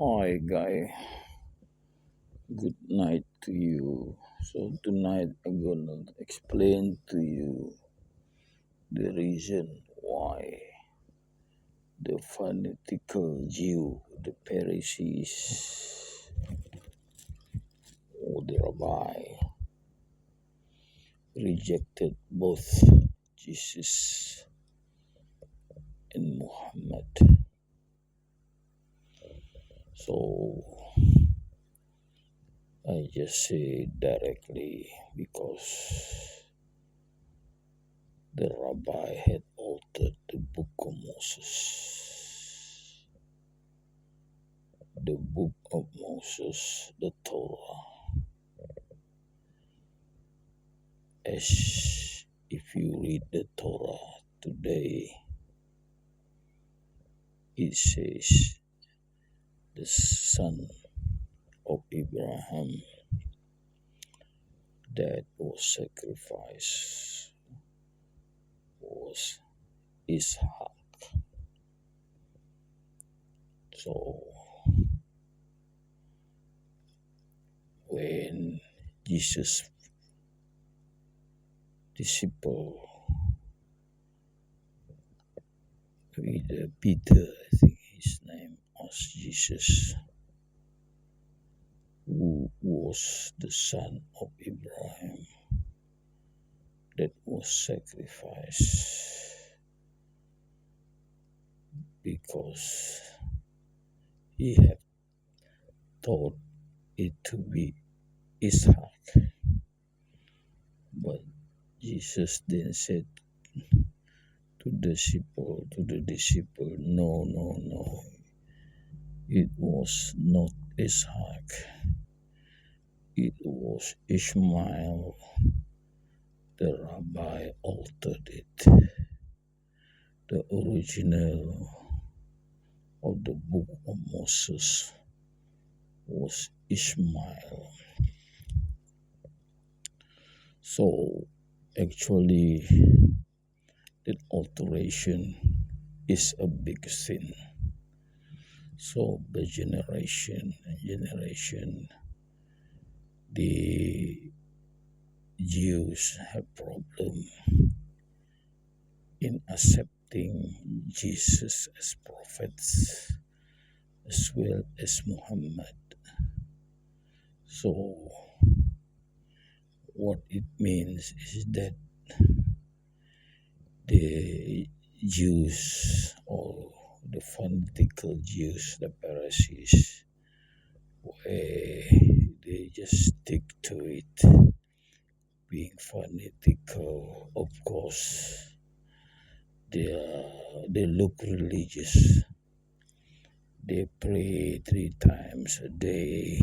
Hi, guy. Good night to you. So, tonight I'm gonna explain to you the reason why the fanatical Jew, the Pharisees, or the rabbi rejected both Jesus and Muhammad. So, I just say directly because the rabbi had altered the book of Moses. The book of Moses, the Torah. As if you read the Torah today, it says the son of Abraham that was sacrificed was Ishaq. So when Jesus' disciple with Peter, I think his name, asked Jesus, who was the son of Abraham that was sacrificed, because he had thought it to be Ishaq. But Jesus then said to the disciple, no, it was not Ishaq, it was Ishmael. The rabbi altered it. The original of the book of Moses was Ishmael. So actually, that alteration is a big sin. So by generation and generation, the Jews have problem in accepting Jesus as prophets as well as Muhammad. So what it means is that the Jews, or the fanatical Jews, the Pharisees, they just stick to it. Being fanatical, of course, they look religious. They pray 3 times a day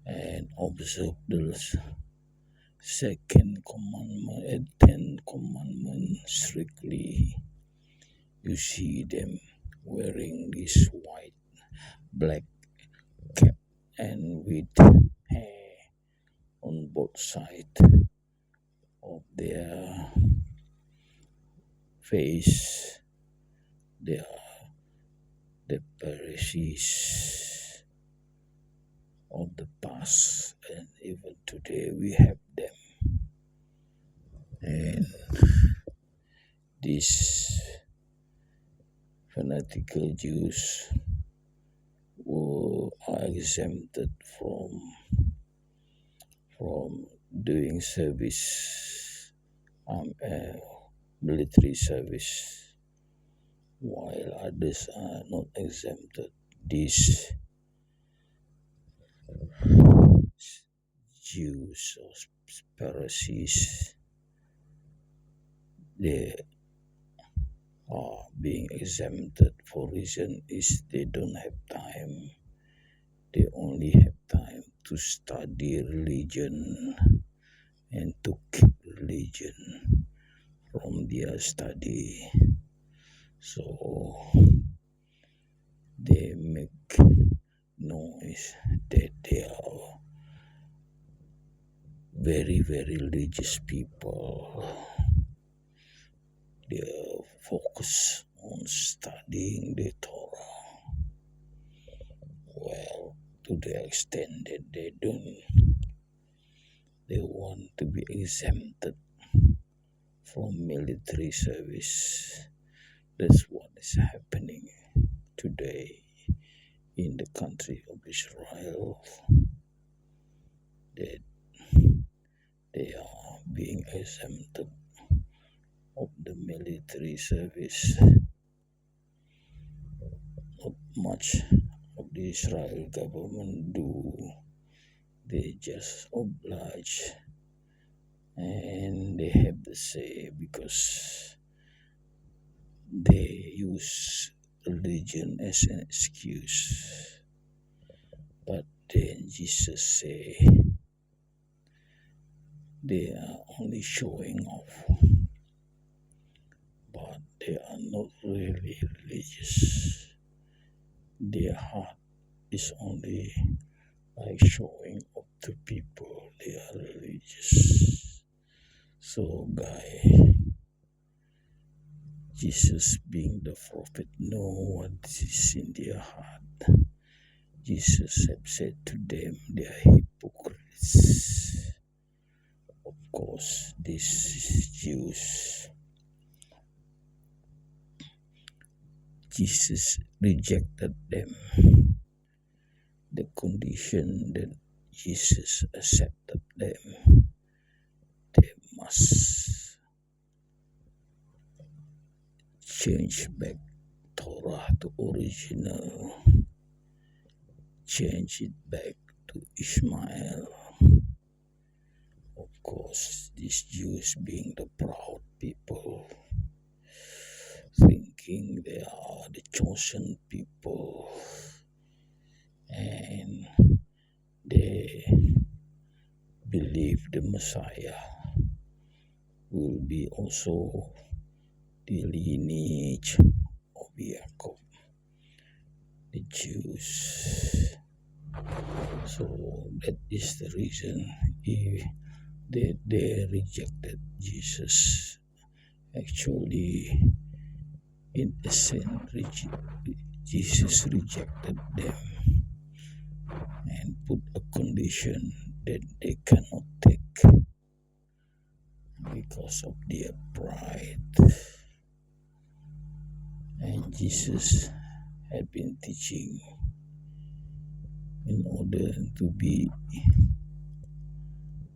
and observe the second commandment and 10 commandments strictly. You see them wearing this black cap and with hair on both sides of their face. They are the Pharisees of the past, and even today we have them. And these fanatical Jews are exempted from doing service, military service, while others are not exempted. These Jews or Pharisees, they are being exempted for reason is they don't have time. They only have time to study religion and to keep religion from their study. So they make noise that they are very, very religious people. They are focused on studying the Torah. to the extent that they want to be exempted from military service. That's what is happening today in the country of Israel. That they are being exempted of the military service. Not much of the Israel government do. They just oblige and they have the say because they use religion as an excuse. But then Jesus say they are only showing off, but they are not really religious. Their heart is only like showing off to people they are religious. So Jesus being the prophet know what is in their heart. Jesus have said to them they are hypocrites. Of course, these Jews, Jesus rejected them. The condition that Jesus accepted them, they must change back Torah to original, change it back to Ishmael. Of course, these Jews being the proud people, thinking they are the chosen people, and they believe the Messiah will be also the lineage of Jacob, the Jews. So that is the reason that they rejected Jesus. Actually, in a sense, Jesus rejected them and put a condition that they cannot take because of their pride. And Jesus had been teaching in order to be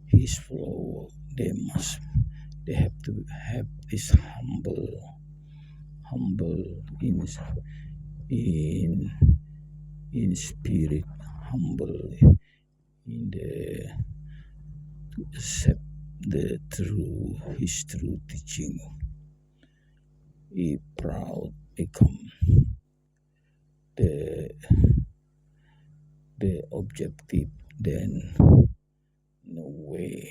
his follower, they have to have this humble in spirit, humble in the to accept his true teaching. If proud become the objective, then no way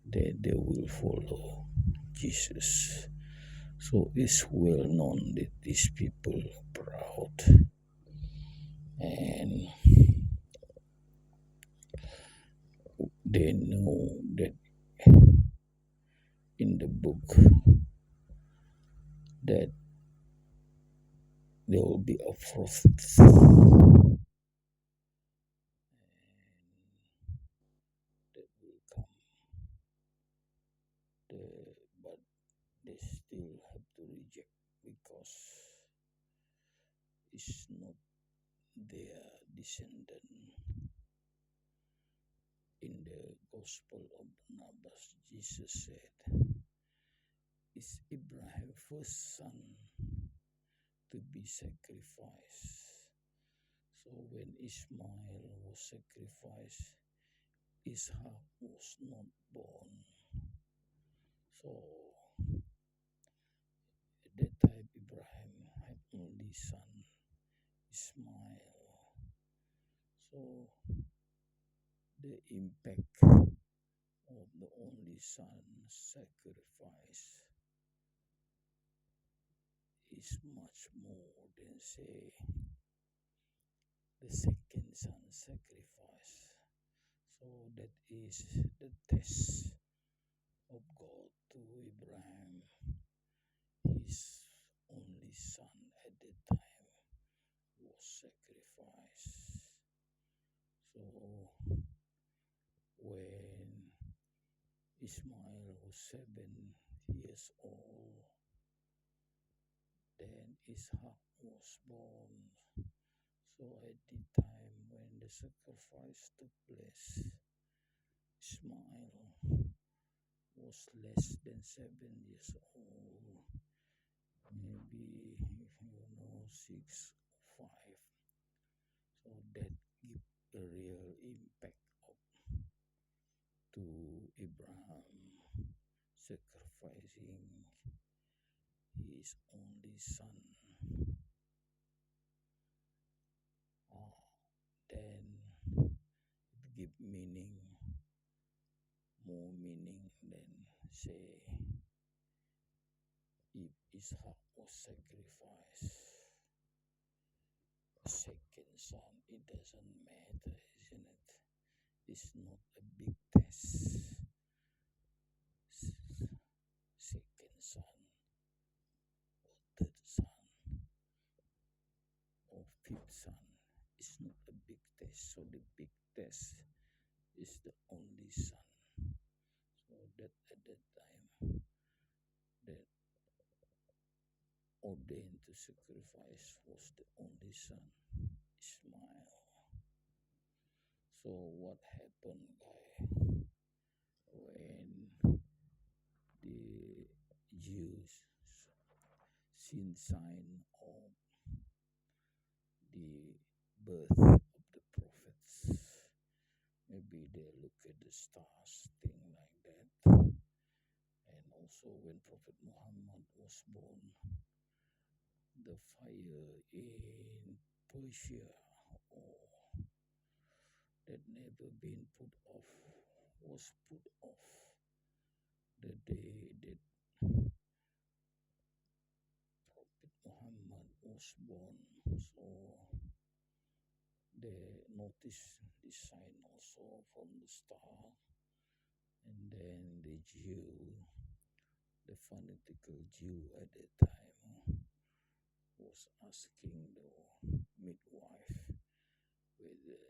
that they will follow Jesus. So it's well known that these people are proud, and they know that in the book that there will be a prophet that will come, but they still have to reject because it's not their descendant. In the Gospel of Barnabas, Jesus said, "Is Abraham first son to be sacrificed? So when Ishmael was sacrificed, Ishak was not born." So at that time, Abraham had only son, Ishmael. So the impact of the only son sacrifice is much more than, say, the second son sacrifice. So that is the test of God to Abraham. His only son at that time was sacrificed. So when Ismail was 7 years old, then Ishaq was born. So at the time when the sacrifice took place, Ismail was less than 7 years old, maybe 6 or 5. So that give a real impact to Abraham sacrificing his only son. Then it give more meaning than say if Ishaq was sacrificed, a second son, it doesn't matter, isn't it? It's not a big test. Second son, or third son, or fifth son is not a big test. So the big test is the only son. So that at that time, that ordained to sacrifice was the only son, Ismail. So what happened, guy, when the Jews seen sign of the birth of the prophets? Maybe they look at the stars, thing like that. And also when Prophet Muhammad was born, the fire in Persia, that never been put off, was put off the day that Prophet Muhammad was born. So they noticed this sign also from the star. And then the fanatical Jew at that time, was asking the midwife whether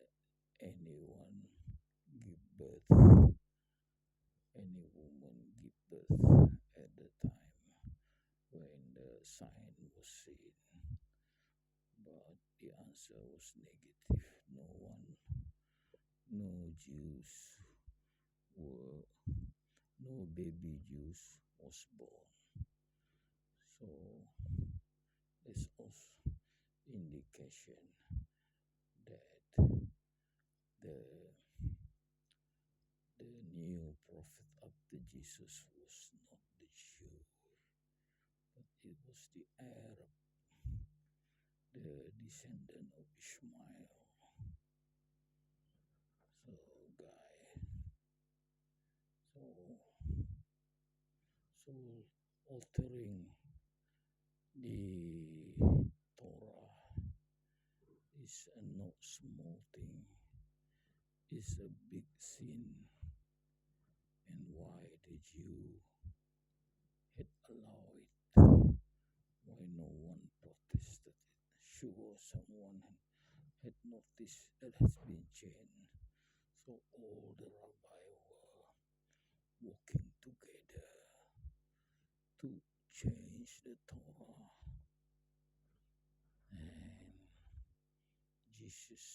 anyone give birth, any woman give birth at the time when the sign was seen. But the answer was negative. No Jews no baby Jews was born. So there's also indication that the new prophet after Jesus was not the Jew, but it was the Arab, the descendant of Ishmael. So, guy, so altering the Torah is a not small thing. It's a big sin. And why the Jew had allowed it? Why no one protested it? Sure, someone had noticed that has been changed. So all the rabbi were working together to change the Torah. And Jesus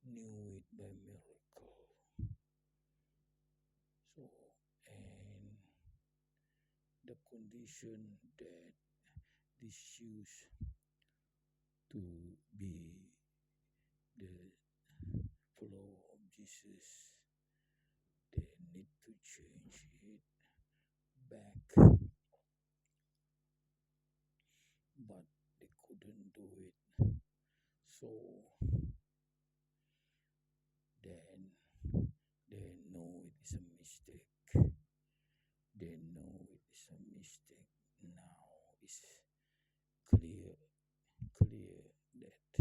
knew it by miracle. So, and the condition that these Jews to be the follower of Jesus, they need to change it back, but they couldn't do it. So then they know it is a mistake. They know it is a mistake. Now it's clear that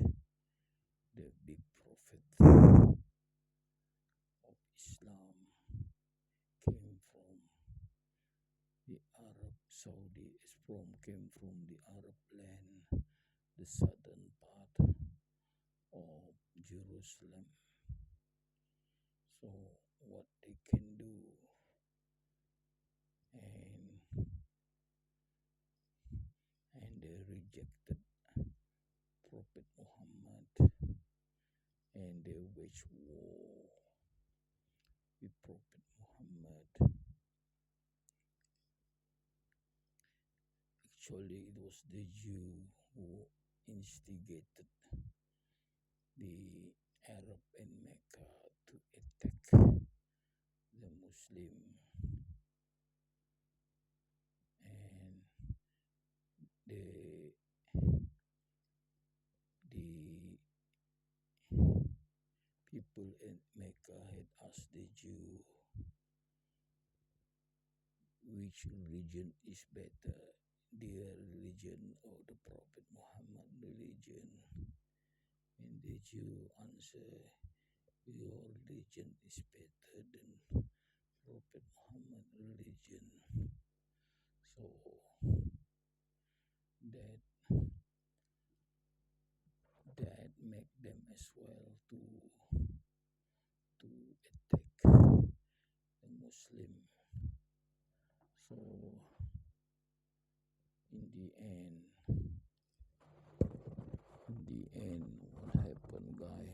the big prophet of Islam came from the Arab Saudi, came from the Arab land, the southern part of Jerusalem. So what they can do, and they rejected Prophet Muhammad, and they waged war with Prophet Muhammad. Actually, it was the Jew who instigated the Arab in Mecca to attack the Muslim, and the the people in Mecca had asked the Jew which religion is better, their religion or the Prophet Muhammad religion, and the Jew answered, your religion is better than Prophet Muhammad religion. So that make them as well to attack the Muslim. So in the end, what happened, guy?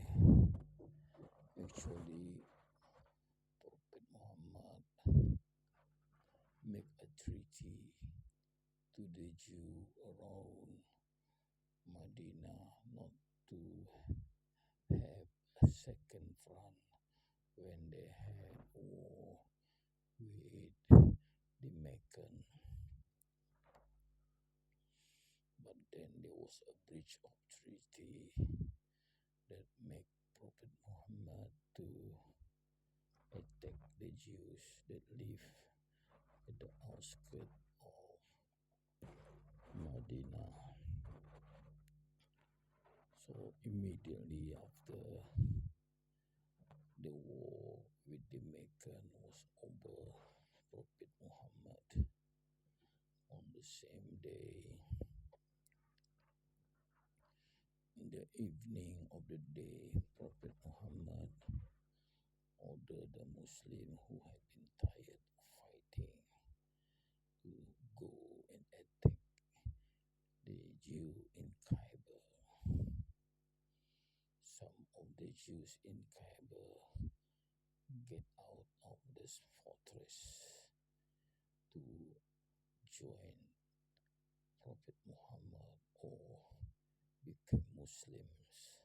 Actually, Prophet Muhammad make a treaty to the Jew around Medina not to have a second front when they had war with the Meccan. But then there was a breach of treaty that make Prophet Muhammad to attack the Jews that live at the outskirts of Medina. So immediately after the war with the Meccan was over, Prophet Muhammad on the same day, in the evening of the day, Prophet Muhammad ordered the Muslim who had been tired of fighting to go and attack the Jew in Khyber. Some of the Jews in Khyber get out of this fortress to join Prophet Muhammad or become Muslims.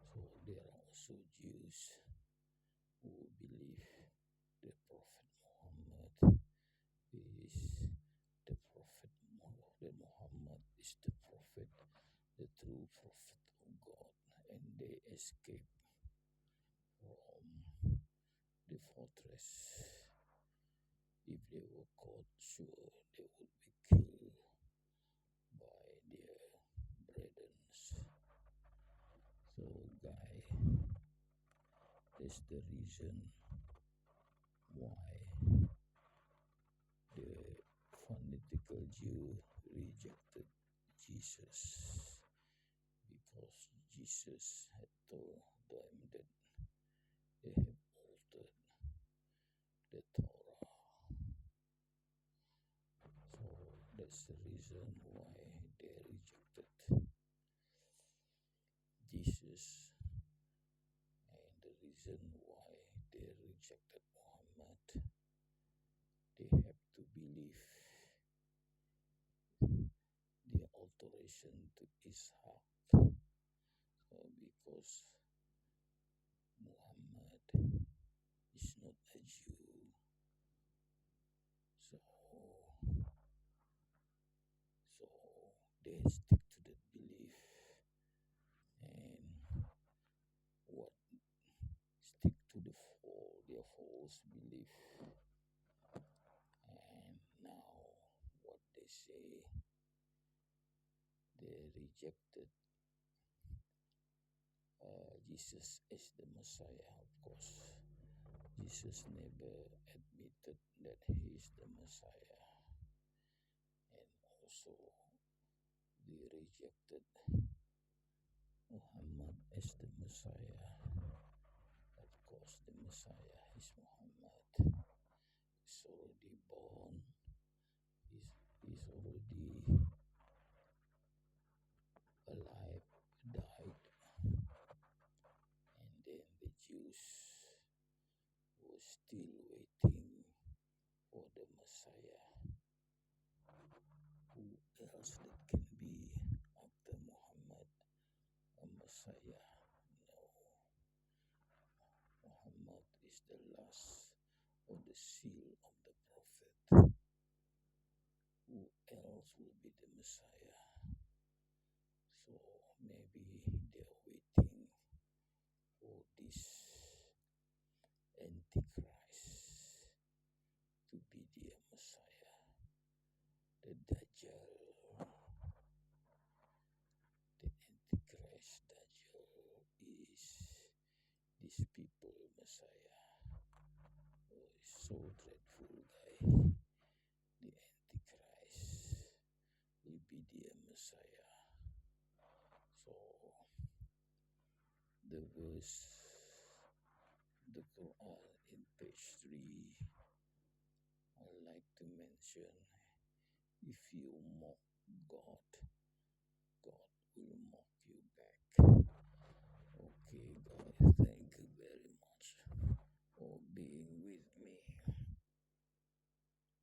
So there are also Jews who believe the Prophet Muhammad is the Prophet. That Muhammad is the Prophet, the true Prophet of God, and they escape from the fortress. If they were caught, sure they would be killed by their brethren. So, guy, that's the reason why the fanatical Jew rejected Jesus, because Jesus had told them that they have altered the Torah. So that's the reason why they rejected Jesus, and the reason why they rejected Muhammad. They have to believe the alteration to Ishaq, because Muhammad is not a Jew. So they stick to that belief, and what stick to their false belief. And now what they say, they rejected Jesus as the Messiah. Of course, Jesus never admitted that he is the Messiah, and also we rejected Muhammad as the Messiah. Of because the Messiah is Muhammad. He's already born. He's already alive, died, and then the Jews were still waiting for the Messiah. Who else that can be after Muhammad a Messiah? No, Muhammad is the last of the seal of the prophet. Who else will be the Messiah? So maybe they're waiting for this Antichrist to be their Messiah. The Dajjal, the Antichrist Dajjal is these people Messiah. Oh, it's so dreadful, guy. The Antichrist will be their Messiah. So the verse, the Quran in page 3, I like to mention, if you mock God,